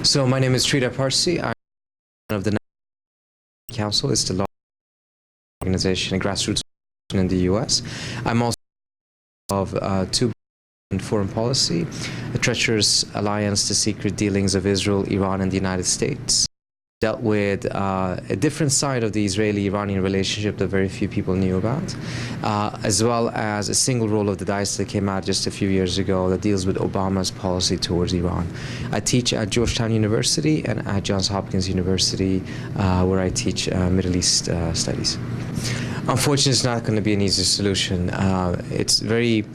So my name is Trita Parsi. I'm of the National Council. It's the largest organization, a grassroots organization in the U.S. I'm also of two in foreign policy, a treacherous alliance to secret dealings of Israel, Iran, and the United States. Dealt with a different side of the Israeli-Iranian relationship that very few people knew about, as well as a single roll of the dice that came out just a few years ago that deals with Obama's policy towards Iran. I teach at Georgetown University and at Johns Hopkins University, where I teach Middle East studies. Unfortunately, it's not going to be an easy solution. It's very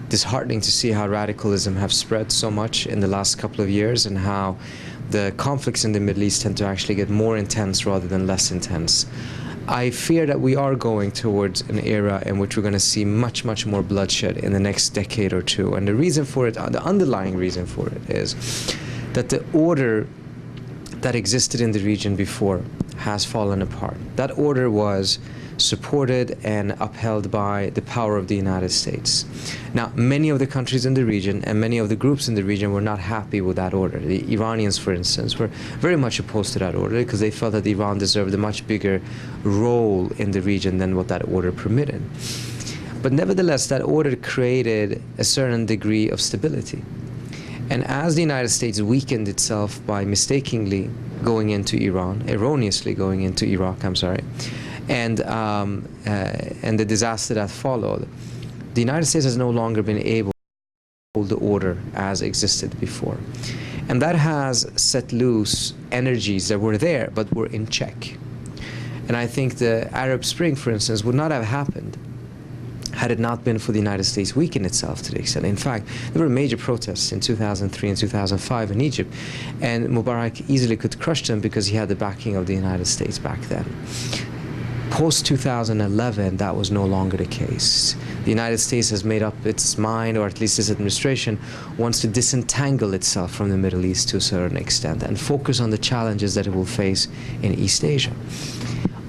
disheartening to see how radicalism have spread so much in the last couple of years and how the conflicts in the Middle East tend to actually get more intense rather than less intense. I fear that we are going towards an era in which we're going to see much, much more bloodshed in the next decade or two. And the reason for it, the underlying reason for it, is that the order that existed in the region before has fallen apart. That order was supported and upheld by the power of the United States. Now, many of the countries in the region and many of the groups in the region were not happy with that order. The Iranians, for instance, were very much opposed to that order because they felt that Iran deserved a much bigger role in the region than what that order permitted. But nevertheless, that order created a certain degree of stability. And as the United States weakened itself by mistakenly going into Iran, erroneously going into Iraq, and the disaster that followed, the United States has no longer been able to hold the order as existed before. And that has set loose energies that were there but were in check. And I think the Arab Spring, for instance, would not have happened had it not been for the United States weakening itself to the extent. In fact, there were major protests in 2003 and 2005 in Egypt, and Mubarak easily could crush them because he had the backing of the United States back then. Post-2011, that was no longer the case. The United States has made up its mind, or at least its administration wants to disentangle itself from the Middle East to a certain extent and focus on the challenges that it will face in East Asia.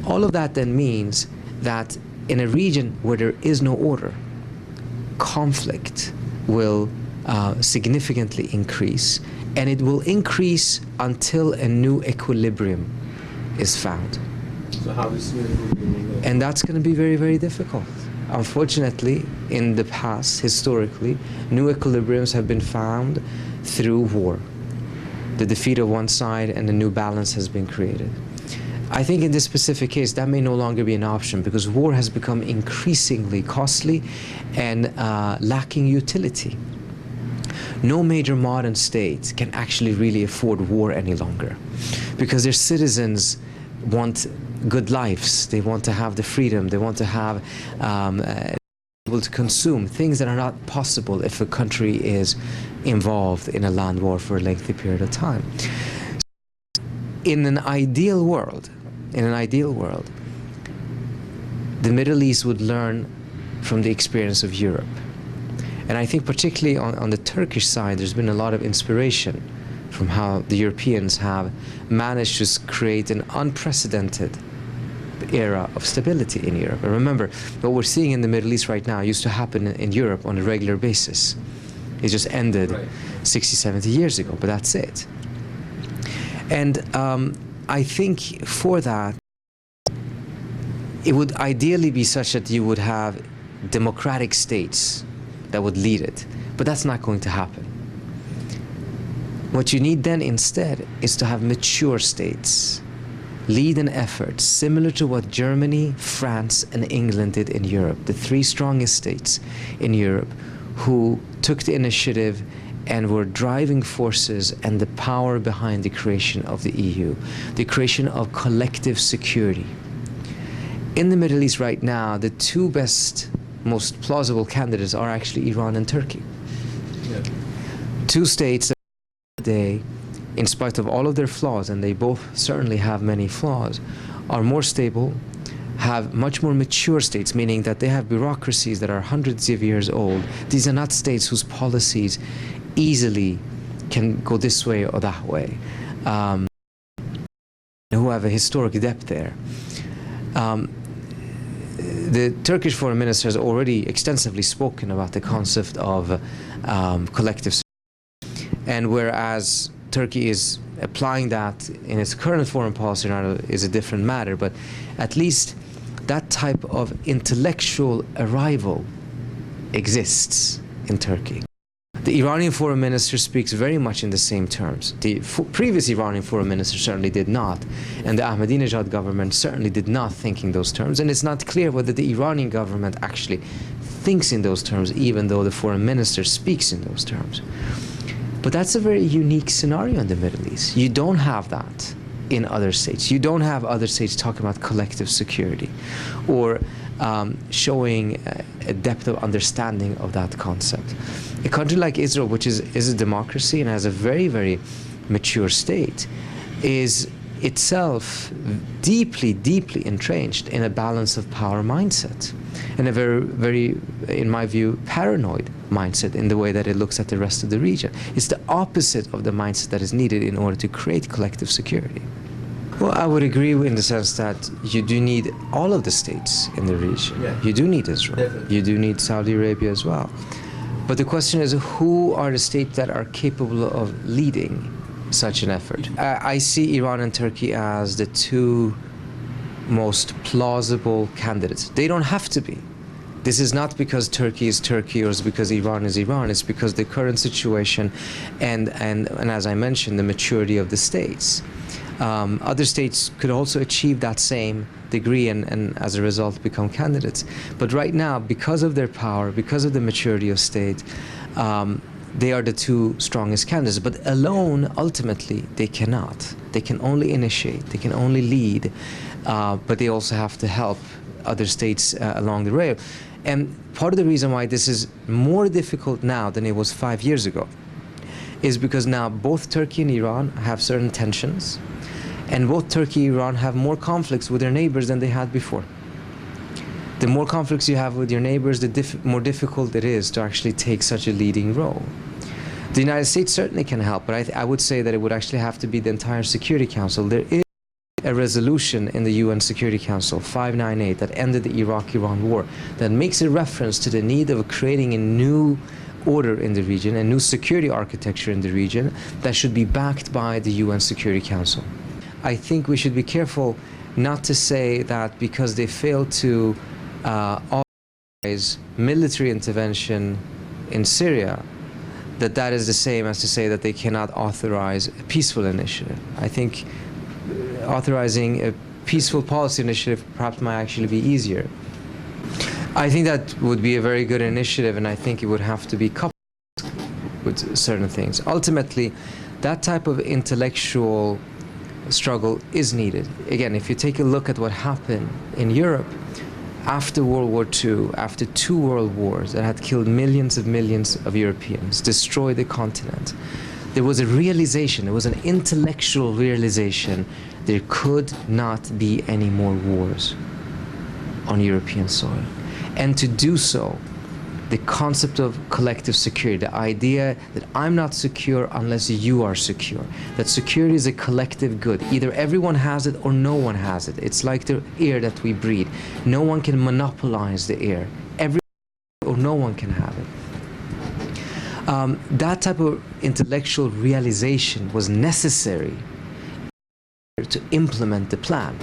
All of that then means that in a region where there is no order, conflict will significantly increase, and it will increase until a new equilibrium is found. So how is it? And that's going to be very, very difficult. Unfortunately, in the past, historically, new equilibriums have been found through war. The defeat of one side and a new balance has been created. I think in this specific case, that may no longer be an option because war has become increasingly costly and lacking utility. No major modern state can actually really afford war any longer because their citizens want good lives. They want to have the freedom. They want to have able to consume things that are not possible if a country is involved in a land war for a lengthy period of time. In an ideal world, the Middle East would learn from the experience of Europe. And I think particularly on the Turkish side, there's been a lot of inspiration from how the Europeans have managed to create an unprecedented era of stability in Europe. And remember, what we're seeing in the Middle East right now used to happen in Europe on a regular basis. It just ended 60, 70 years ago, but that's it. And I think for that, it would ideally be such that you would have democratic states that would lead it, but that's not going to happen. What you need then instead is to have mature states lead an effort similar to what Germany, France, and England did in Europe, the three strongest states in Europe who took the initiative and were driving forces and the power behind the creation of the EU, the creation of collective security. In the Middle East right now, the two best, most plausible candidates are actually Iran and Turkey. Yeah. Two states that today, in spite of all of their flaws, and they both certainly have many flaws, are more stable, have much more mature states, meaning that they have bureaucracies that are hundreds of years old. These are not states whose policies easily can go this way or that way, who have a historic depth there. The Turkish foreign minister has already extensively spoken about the concept of collective security. And whereas Turkey is applying that in its current foreign policy is a different matter, but at least that type of intellectual arrival exists in Turkey. The Iranian foreign minister speaks very much in the same terms. The previous Iranian foreign minister certainly did not, and the Ahmadinejad government certainly did not think in those terms, and it's not clear whether the Iranian government actually thinks in those terms, even though the foreign minister speaks in those terms. But that's a very unique scenario in the Middle East. You don't have that in other states. You don't have other states talking about collective security or showing a depth of understanding of that concept. A country like Israel, which is a democracy and has a very, very mature state, is itself deeply, deeply entrenched in a balance of power mindset, and a very, very, in my view, paranoid mindset in the way that it looks at the rest of the region. It's the opposite of the mindset that is needed in order to create collective security. Well, I would agree in the sense that you do need all of the states in the region. Yeah. You do need Israel. Definitely. You do need Saudi Arabia as well. But the question is, who are the states that are capable of leading such an effort? I see Iran and Turkey as the two most plausible candidates. They don't have to be. This is not because Turkey is Turkey or it's because Iran is Iran. It's because the current situation and as I mentioned, the maturity of the states. Other states could also achieve that same degree and as a result become candidates. But right now, because of their power, because of the maturity of state, they are the two strongest candidates. But alone, ultimately, they cannot. They can only initiate, they can only lead, but they also have to help other states along the rail. And part of the reason why this is more difficult now than it was 5 years ago is because now both Turkey and Iran have certain tensions, and both Turkey and Iran have more conflicts with their neighbors than they had before. The more conflicts you have with your neighbors, the more difficult it is to actually take such a leading role. The United States certainly can help, but I would say that it would actually have to be the entire Security Council. There is a resolution in the UN Security Council, 598, that ended the Iraq-Iran war, that makes a reference to the need of creating a new order in the region, a new security architecture in the region that should be backed by the UN Security Council. I think we should be careful not to say that because they failed to authorize military intervention in Syria, that is the same as to say that they cannot authorize a peaceful initiative. I think authorizing a peaceful policy initiative perhaps might actually be easier. I think that would be a very good initiative, and I think it would have to be coupled with certain things. Ultimately, that type of intellectual struggle is needed. Again, if you take a look at what happened in Europe after World War II, after 2 world wars that had killed millions of Europeans, destroyed the continent, there was a realization, there was an intellectual realization, there could not be any more wars on European soil. And to do so, the concept of collective security, the idea that I'm not secure unless you are secure, that security is a collective good. Either everyone has it or no one has it. It's like the air that we breathe. No one can monopolize the air. Everyone or no one can have it. That type of intellectual realization was necessary to implement the plan.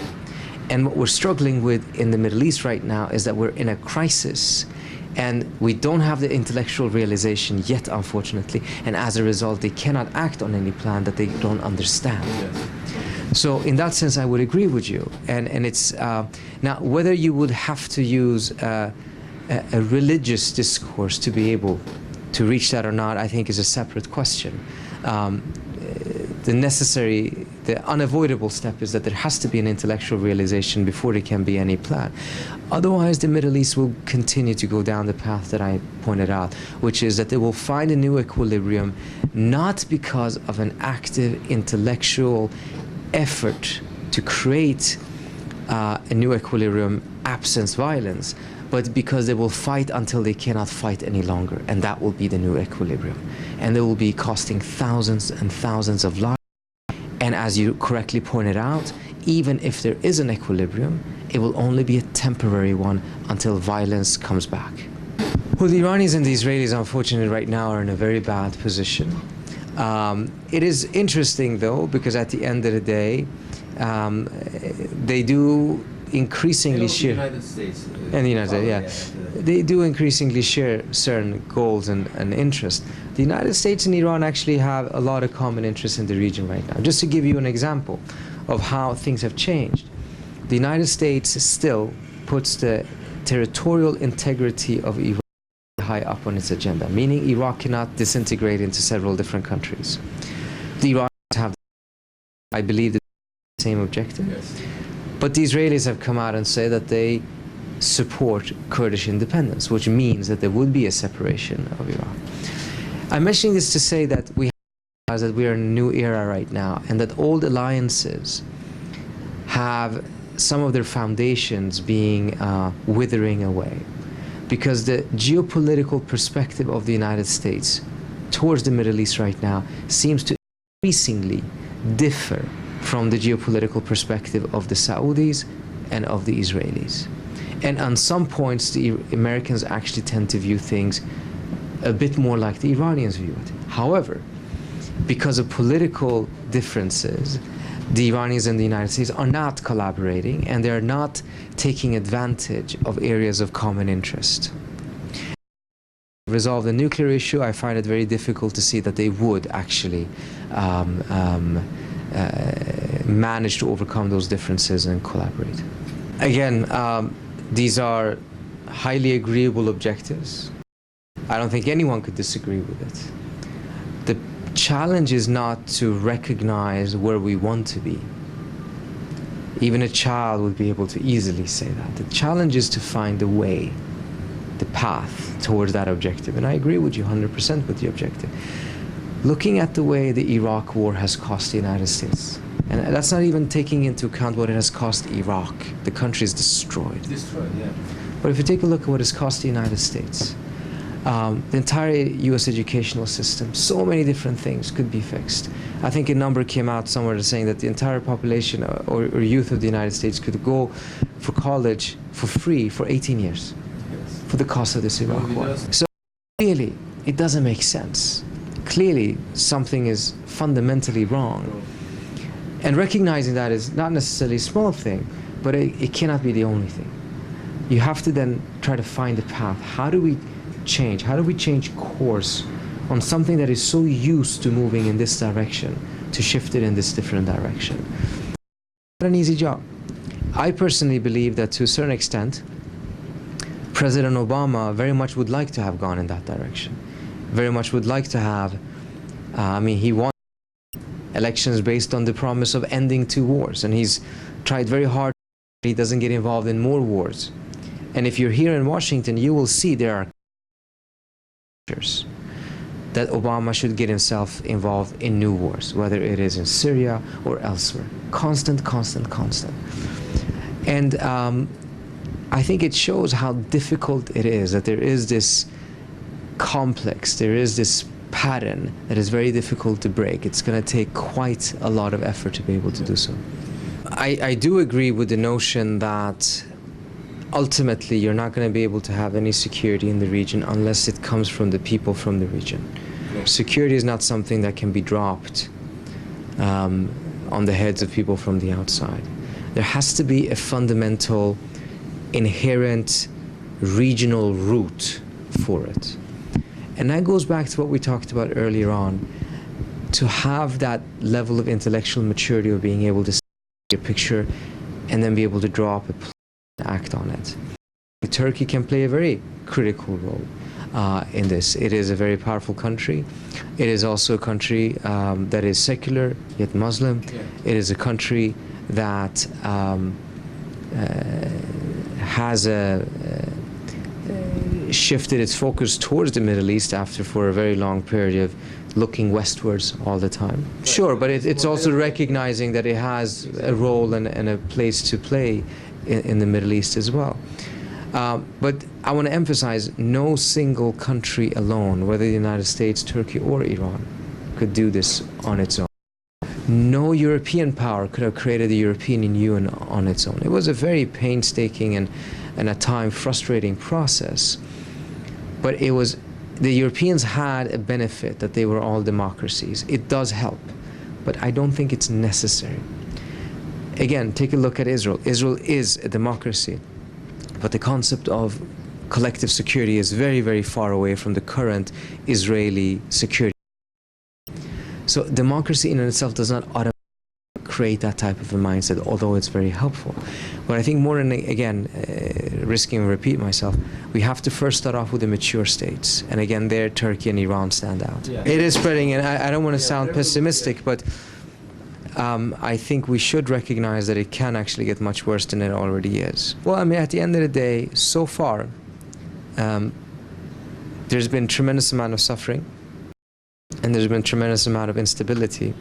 And what we're struggling with in the Middle East right now is that we're in a crisis, and we don't have the intellectual realization yet, unfortunately, and as a result, they cannot act on any plan that they don't understand. Yes. So in that sense, I would agree with you. And it's, now, whether you would have to use a religious discourse to be able to reach that or not, I think is a separate question. The unavoidable step is that there has to be an intellectual realization before there can be any plan. Otherwise, the Middle East will continue to go down the path that I pointed out, which is that they will find a new equilibrium, not because of an active intellectual effort to create a new equilibrium, absence violence, but because they will fight until they cannot fight any longer, and that will be the new equilibrium. And they will be costing thousands and thousands of lives. And as you correctly pointed out, even if there is an equilibrium, it will only be a temporary one until violence comes back. Well, the Iranians and the Israelis, unfortunately, right now are in a very bad position. It is interesting, though, because at the end of the day, they do increasingly share. The United States. In the United States, yeah. They do increasingly share certain goals and interests. The United States and Iran actually have a lot of common interests in the region right now. Just to give you an example of how things have changed, the United States still puts the territorial integrity of Iraq high up on its agenda, meaning Iraq cannot disintegrate into several different countries. The Iranians have, I believe, the same objective. Yes. But the Israelis have come out and say that they support Kurdish independence, which means that there would be a separation of Iraq. I'm mentioning this to say that we realize that we are in a new era right now, and that old alliances have some of their foundations being withering away, because the geopolitical perspective of the United States towards the Middle East right now seems to increasingly differ from the geopolitical perspective of the Saudis and of the Israelis. And on some points, the Americans actually tend to view things a bit more like the Iranians view it. However, because of political differences, the Iranians and the United States are not collaborating, and they're not taking advantage of areas of common interest. Resolve the nuclear issue, I find it very difficult to see that they would actually manage to overcome those differences and collaborate. Again, these are highly agreeable objectives. I don't think anyone could disagree with it. The challenge is not to recognize where we want to be. Even a child would be able to easily say that. The challenge is to find the way, the path towards that objective. And I agree with you 100% with the objective. Looking at the way the Iraq war has cost the United States, and that's not even taking into account what it has cost Iraq. The country is destroyed. Destroyed, yeah. But if you take a look at what it's cost the United States, the entire U.S. educational system, so many different things could be fixed. I think a number came out somewhere saying that the entire population or youth of the United States could go for college for free for 18 years Yes. for the cost of this Iraq war. So clearly, it doesn't make sense. Clearly, something is fundamentally wrong. And recognizing that is not necessarily a small thing, but it cannot be the only thing. You have to then try to find a path. How do we change? How do we change course on something that is so used to moving in this direction to shift it in this different direction? Not an easy job. I personally believe that to a certain extent, President Obama very much would like to have gone in that direction. Very much would like to have, he won elections based on the promise of ending 2 wars, and he's tried very hard. He doesn't get involved in more wars. And if you're here in Washington, you will see there are that Obama should get himself involved in new wars, whether it is in Syria or elsewhere. Constant. And I think it shows how difficult it is, that there is this complex, there is this pattern that is very difficult to break. It's going to take quite a lot of effort to be able to do so. I do agree with the notion that ultimately you're not going to be able to have any security in the region unless it comes from the people from the region. Security is not something that can be dropped on the heads of people from the outside. There has to be a fundamental, inherent regional root for it. And that goes back to what we talked about earlier on, to have that level of intellectual maturity of being able to see a picture and then be able to draw up a plan and act on it. Turkey can play a very critical role in this. It is a very powerful country. It is also a country that is secular yet Muslim. Yeah. It is a country that has shifted its focus towards the Middle East after for a very long period of looking westwards all the time. Sure, but it's also recognizing that it has a role and a place to play in the Middle East as well. But I want to emphasize, no single country alone, whether the United States, Turkey, or Iran, could do this on its own. No European power could have created the European Union on its own. It was a very painstaking and at times frustrating process, but it was the Europeans had a benefit that they were all democracies. It does help, but I don't think it's necessary. Again, take a look at Israel. Israel is a democracy, but the concept of collective security is very, very far away from the current Israeli security. So democracy in itself does not automatically create that type of a mindset, although it's very helpful. But I think more than, again, risking to repeat myself, we have to first start off with the mature states. And again, there Turkey and Iran stand out. Yeah. It is spreading, and I don't want to sound pessimistic, but I think we should recognize that it can actually get much worse than it already is. Well, I mean, at the end of the day, so far, there's been tremendous amount of suffering, and there's been tremendous amount of instability.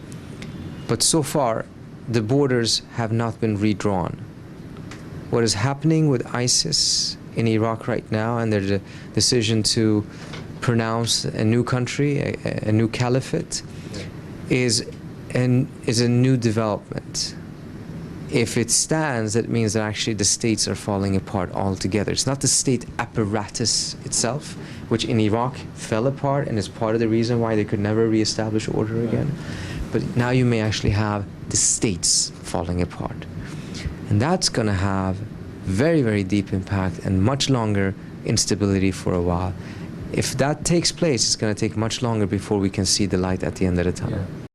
But so far, the borders have not been redrawn. What is happening with ISIS in Iraq right now, and their decision to pronounce a new country, a new caliphate, is a new development. If it stands, that means that actually the states are falling apart altogether. It's not the state apparatus itself, which in Iraq fell apart and is part of the reason why they could never reestablish order again. But now you may actually have the states falling apart. And that's going to have very, very deep impact and much longer instability for a while. If that takes place, it's going to take much longer before we can see the light at the end of the tunnel. Yeah.